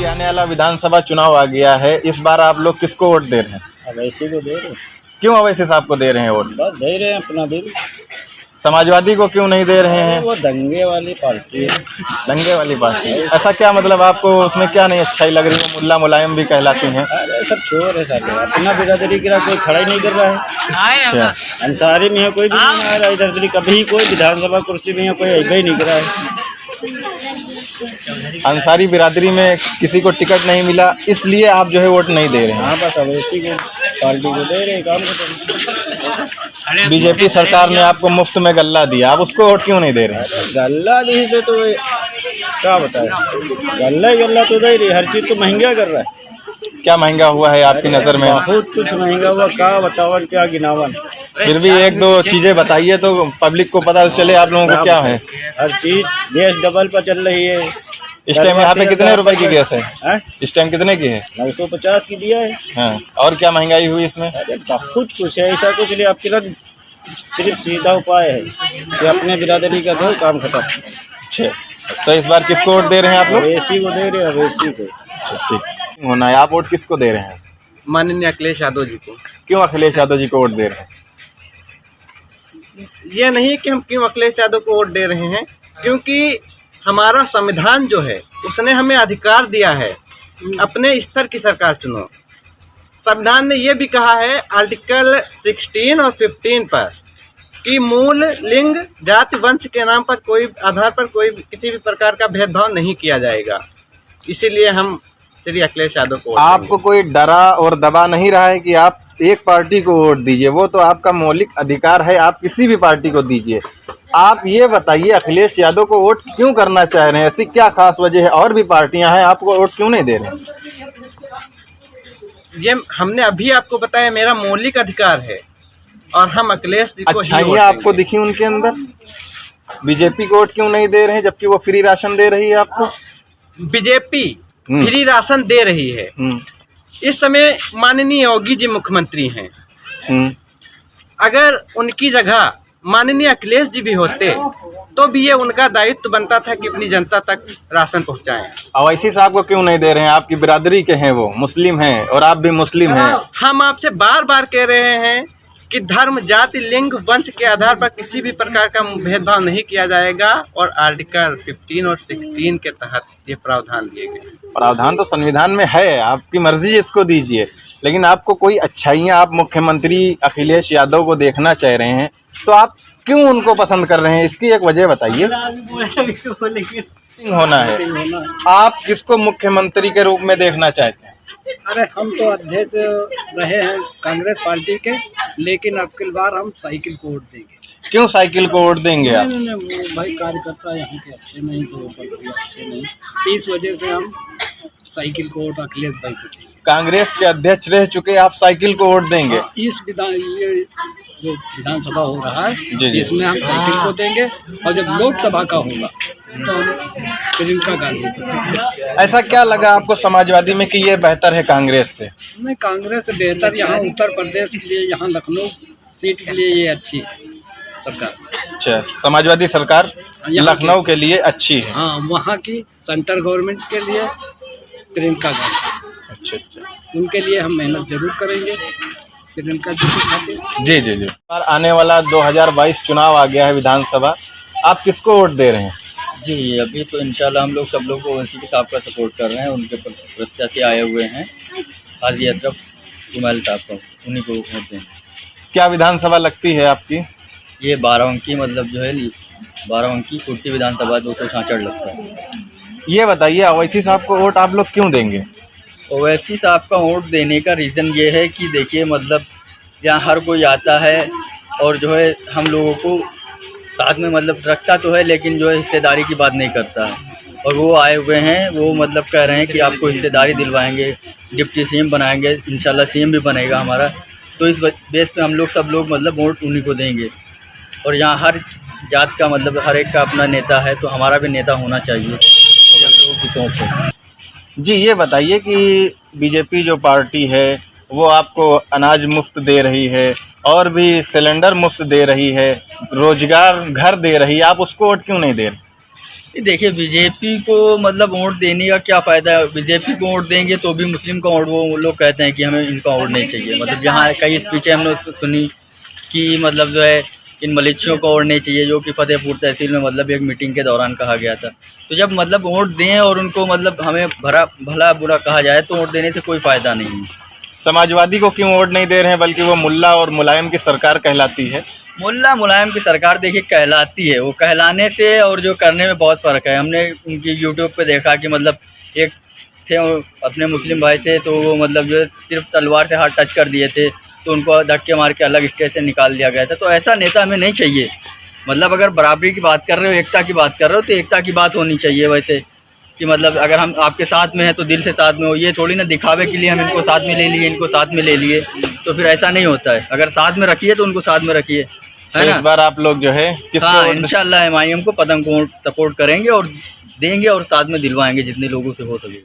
आने वाला विधानसभा चुनाव आ गया है, इस बार आप लोग किसको वोट दे रहे हैं? अवैसी को दे रहे। क्यों अवैसी साहब को दे रहे हैं वोट? बस दे रहे हैं अपना दिल। समाजवादी को क्यों नहीं दे रहे हैं? वो दंगे वाली पार्टी है। दंगे वाली पार्टी? ऐसा क्या मतलब आपको उसमें क्या नहीं अच्छाई लग रही है? मुल्ला मुलायम भी कहलाते हैं। अरे सब चोर है साले, अपना बिरादरी का कोई खड़ा ही नहीं कर रहा है। अच्छा, अंसारी में कोई भी नहीं आ रहा इधर से, कभी कोई विधानसभा कुर्सी में कोई ऐसा ही नहीं कर रहा है। अंसारी बिरादरी में किसी को टिकट नहीं मिला, इसलिए आप जो है वोट नहीं दे रहे हैं। हाँ बस अवैसी को पार्टी को दे रहे हैं, काम को। बीजेपी सरकार ने आपको मुफ्त में गल्ला दिया, आप उसको वोट क्यों नहीं दे रहे हैं? गल्ला दी से तो क्या बताए, गल्ला ही गल्ला तो दे रही, हर चीज़ तो महंगा कर रहा है। क्या महंगा हुआ है आपकी नज़र में? बहुत कुछ महंगा हुआ, क्या बतावन क्या गिनावन। फिर भी एक दो चीजें बताइए तो पब्लिक को पता चले आप लोगों को क्या है। हर चीज गैस डबल पर चल रही है। इस टाइम यहाँ पे कितने रुपए की गैस है? इस टाइम कितने की है? 950 की दिया है। हाँ, और क्या महंगाई हुई इसमें? अरे बहुत कुछ है, ऐसा कुछ नहीं। आपके लिए सिर्फ सीधा उपाय है कि अपने बिरादरी का दो, काम खत्म। अच्छा, तो इस बार किसको वोट दे रहे हैं आप लोग? अवैसी को दे रहे हैं, अवैसी को। ठीक होना है। आप वोट किसको दे रहे हैं? माननीय अखिलेश यादव जी को। क्यों अखिलेश यादव जी को वोट दे रहे हैं? ये नहीं कि हम क्यों अखिलेश यादव को वोट दे रहे हैं, क्योंकि हमारा संविधान जो है उसने हमें अधिकार दिया है अपने स्तर की सरकार चुनो। संविधान ने ये भी कहा है आर्टिकल 16 और 15 पर कि मूल, लिंग, जाति, वंश के नाम पर कोई आधार पर कोई किसी भी प्रकार का भेदभाव नहीं किया जाएगा। इसीलिए हम श्री अखिलेश यादव को। आपको कोई डरा और दबा नहीं रहा है कि आप एक पार्टी को वोट दीजिए? वो तो आपका मौलिक अधिकार है, आप किसी भी पार्टी को दीजिए। आप ये बताइए अखिलेश यादव को वोट क्यों करना चाह रहे हैं? ऐसी क्या खास वजह है? और भी पार्टियां हैं, आपको वोट क्यों नहीं दे रहे हैं? ये हमने अभी आपको बताया, मेरा मौलिक अधिकार है और हम अखिलेश जी को। अच्छाइयाँ आपको दिखी उनके अंदर? बीजेपी को वोट क्यों नहीं दे रहे हैं जबकि वो फ्री राशन दे रही है आपको? बीजेपी फ्री राशन दे रही है। इस समय माननीय योगी जी मुख्यमंत्री हैं। अगर उनकी जगह माननीय अखिलेश जी भी होते तो भी ये उनका दायित्व बनता था कि अपनी जनता तक राशन पहुंचाएं। अवैसी साहब को क्यों नहीं दे रहे हैं? आपकी बिरादरी के हैं, वो मुस्लिम हैं और आप भी मुस्लिम हैं। हम आपसे बार बार कह रहे हैं कि धर्म, जाति, लिंग, वंश के आधार पर किसी भी प्रकार का भेदभाव नहीं किया जाएगा और आर्टिकल 15 और 16 के तहत ये प्रावधान दिए गए। प्रावधान तो संविधान में है, आपकी मर्जी इसको दीजिए, लेकिन आपको कोई अच्छाइयाँ, आप मुख्यमंत्री अखिलेश यादव को देखना चाह रहे हैं तो आप क्यों उनको पसंद कर रहे हैं? इसकी एक वजह बताइए। होना है। आप किसको मुख्यमंत्री के रूप में देखना चाहते हैं? अरे हम तो अध्यक्ष रहे हैं कांग्रेस पार्टी के, लेकिन अब की बार हम साइकिल को वोट देंगे। क्यों साइकिल को वोट देंगे आप? नहीं, भाई कार्यकर्ता यहाँ के अच्छे नहीं तो अच्छे नहीं, इस वजह से हम साइकिल को वोट अखिलेश भाई को देंगे। कांग्रेस के अध्यक्ष रह चुके आप साइकिल को वोट देंगे? इस ये जो विधानसभा हो रहा है जी। इसमें हम साइकिल को देंगे और जब लोकसभा का होगा तो हम प्रियंका गांधी को देंगे। ऐसा क्या लगा आपको समाजवादी में कि ये बेहतर है कांग्रेस से? नहीं, कांग्रेस से बेहतर यहाँ उत्तर प्रदेश के लिए, यहाँ लखनऊ सीट के लिए ये अच्छी सरकार। अच्छा, समाजवादी सरकार लखनऊ के लिए अच्छी है। हाँ, वहाँ की सेंट्रल गवर्नमेंट के लिए प्रियंका गांधी। अच्छा, उनके लिए हम मेहनत जरूर करेंगे प्रियंका जी के खातिर। जी जी जी। आने वाला 2022 चुनाव आ गया है विधानसभा, आप किसको वोट दे रहे हैं? जी, अभी तो इंशाल्लाह हम लोग सब लोग को ओवैसी साहब का सपोर्ट कर रहे हैं। उनके प्रत्याशी आए हुए हैं हाजी अशरफ कुमार साहब को, उन्हीं को वोट देंगे। क्या विधानसभा लगती है आपकी? ये 12 अंकी मतलब जो है 12 अंकी कुर्सी विधानसभा 266 लगता है। ये बताइए अवैसी साहब को वोट आप लोग क्यों देंगे? ओवैसी साहब का वोट देने का रीज़न ये है कि देखिए मतलब यहाँ हर कोई आता है और जो है हम लोगों को साथ में मतलब रखता तो है, लेकिन जो है हिस्सेदारी की बात नहीं करता है। और वो आए हुए हैं, वो मतलब कह रहे हैं कि आपको हिस्सेदारी दिलवाएंगे, डिप्टी सीएम बनाएंगे, इंशाल्लाह सीएम भी बनेगा हमारा। तो इस बेस पे हम लोग सब लोग मतलब वोट उन्हीं को देंगे। और यहाँ हर जात का मतलब हर एक का अपना नेता है, तो हमारा भी नेता होना चाहिए, तो हम लोगों की सोच है। जी, ये बताइए कि बीजेपी जो पार्टी है वो आपको अनाज मुफ्त दे रही है और भी सिलेंडर मुफ्त दे रही है, रोजगार घर दे रही है, आप उसको वोट क्यों नहीं दे रहे? ये देखिए बीजेपी को मतलब वोट देने का क्या फ़ायदा है। बीजेपी को वोट देंगे तो भी मुस्लिम का वोट, वो लोग कहते हैं कि हमें इनका वोट नहीं चाहिए। मतलब यहाँ कई स्पीचें हमने सुनी कि मतलब जो है इन मलेच्छियों को वोट नहीं चाहिए, जो कि फतेहपुर तहसील में मतलब एक मीटिंग के दौरान कहा गया था। तो जब मतलब वोट दें और उनको मतलब हमें भला बुरा कहा जाए तो वोट देने से कोई फ़ायदा नहीं है। समाजवादी को क्यों वोट नहीं दे रहे हैं, बल्कि वो मुल्ला और मुलायम की सरकार कहलाती है? मुल्ला मुलायम की सरकार देखिए कहलाती है, वो कहलाने से और जो करने में बहुत फ़र्क है। हमने उनकी यूट्यूब पे देखा कि मतलब एक थे अपने मुस्लिम भाई थे, तो वो मतलब जो है सिर्फ तलवार से हाथ टच कर दिए थे, तो उनको धक्के मार के अलग स्टेज से निकाल दिया गया था। तो ऐसा नेता हमें नहीं चाहिए। मतलब अगर बराबरी की बात कर रहे हो, एकता की बात कर रहे हो, तो एकता की बात होनी चाहिए वैसे कि मतलब अगर हम आपके साथ में हैं तो दिल से साथ में हो। ये थोड़ी ना दिखावे के लिए हम इनको साथ में ले लिए, इनको साथ में ले लिए, तो फिर ऐसा नहीं होता है। अगर साथ में रखिए तो उनको साथ में रखिए, तो है इस ना। बार आप लोग जो है किसको हाँ, वोट दे- इंशाल्लाह MIM को, पतंग को सपोर्ट करेंगे और देंगे और साथ में दिलवाएंगे जितने लोगों से हो सके।